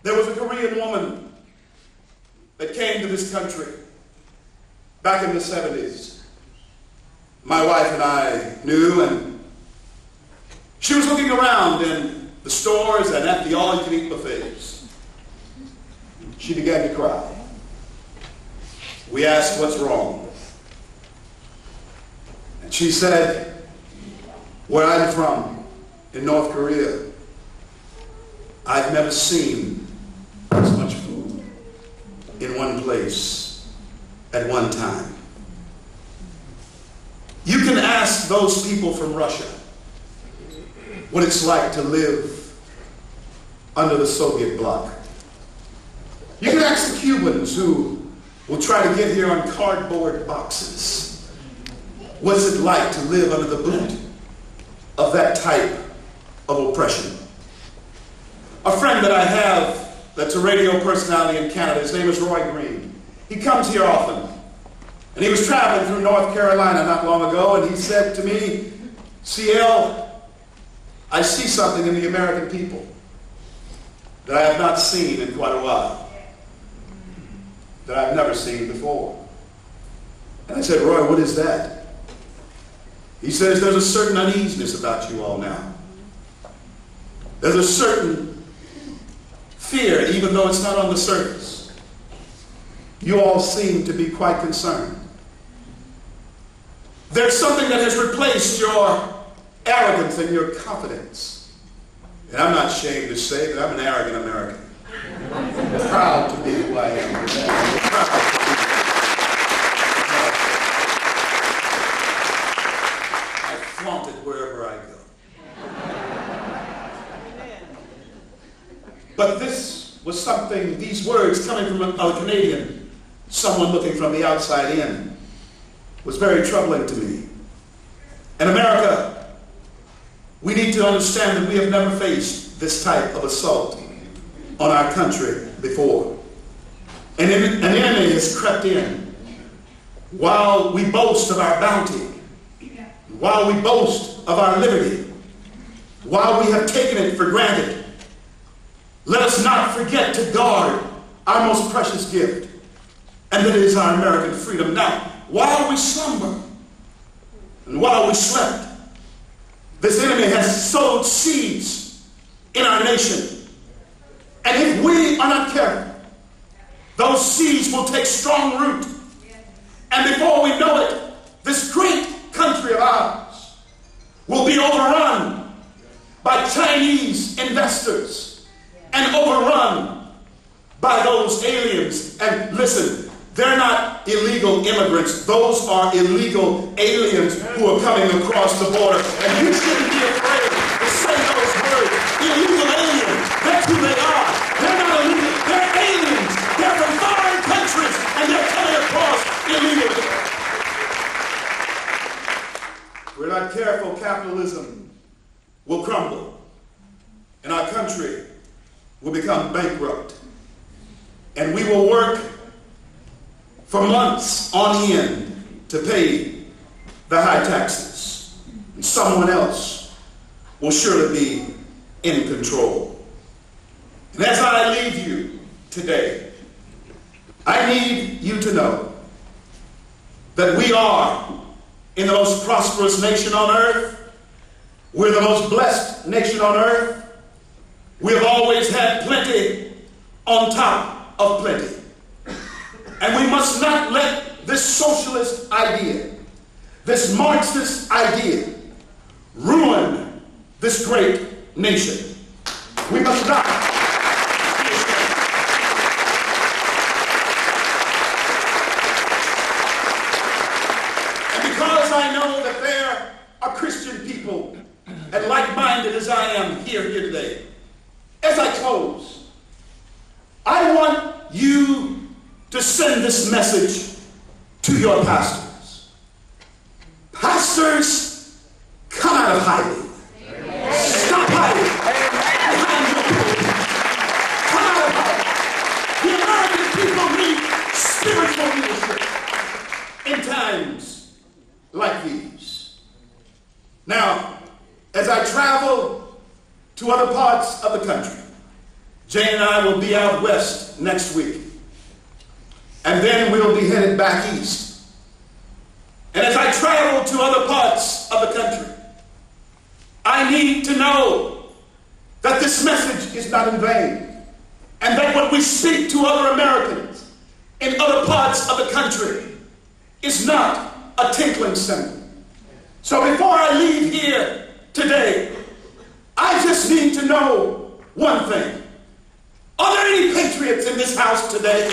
There was a Korean woman that came to this country back in the 70s. My wife and I knew, and she was looking around in the stores and at the all-you-can-eat buffets. She began to cry. We asked, "What's wrong?" And she said, "Where I'm from, in North Korea, I've never seen as much food in one place at one time." You can ask those people from Russia what it's like to live under the Soviet bloc. You can ask the Cubans who will try to get here on cardboard boxes. What's it like to live under the boot of that type of oppression? A friend that I have that's a radio personality in Canada, his name is Roy Green. He comes here often. And he was traveling through North Carolina not long ago, and he said to me, "CL, I see something in the American people that I have not seen in quite a while, that I've never seen before." And I said, "Roy, what is that?" He says, "There's a certain uneasiness about you all now. There's a certain fear, even though it's not on the surface. You all seem to be quite concerned. There's something that has replaced your arrogance and your confidence." And I'm not ashamed to say that I'm an arrogant American. I'm proud to be who I am. I flaunt it wherever I go. But this was something, these words coming from a Canadian, someone looking from the outside in, was very troubling to me. In America, we need to understand that we have never faced this type of assault on our country before. An enemy has crept in while we boast of our bounty, while we boast of our liberty, while we have taken it for granted. Let us not forget to guard our most precious gift, and that is our American freedom. Now, while we slumber and while we slept, this enemy has sowed seeds in our nation. And if we are not careful, those seeds will take strong root. And before we know it, this great country of ours will be overrun by Chinese investors and overrun by those aliens. And listen, they're not illegal immigrants. Those are illegal aliens who are coming across the border. And you shouldn't be afraid to say those words. Illegal aliens. That's who they are. They're not illegal. They're aliens. They're from foreign countries, and they're coming across illegally. If we're not careful, capitalism will crumble, and our country will become bankrupt. And we will work for months on end to pay the high taxes. And someone else will surely be in control. And as I leave you today, I need you to know that we are in the most prosperous nation on earth. We're the most blessed nation on earth. We have always had plenty on top of plenty. And we must not let this socialist idea, this Marxist idea, ruin this great nation. We must not. And because I know that there are Christian people and like-minded as I am here today, as I close, I want you to send this message to your pastors. Pastors, come out of hiding. Stop hiding. Come out of hiding. The American people need spiritual leadership in times like these. to other parts of the country. Jane and I will be out west next week. And then we'll be headed back east. And as I travel to other parts of the country, I need to know that this message is not in vain. And that what we speak to other Americans in other parts of the country is not a tinkling cymbal. So before I leave here today, I just need to know one thing. Are there any patriots in this house today?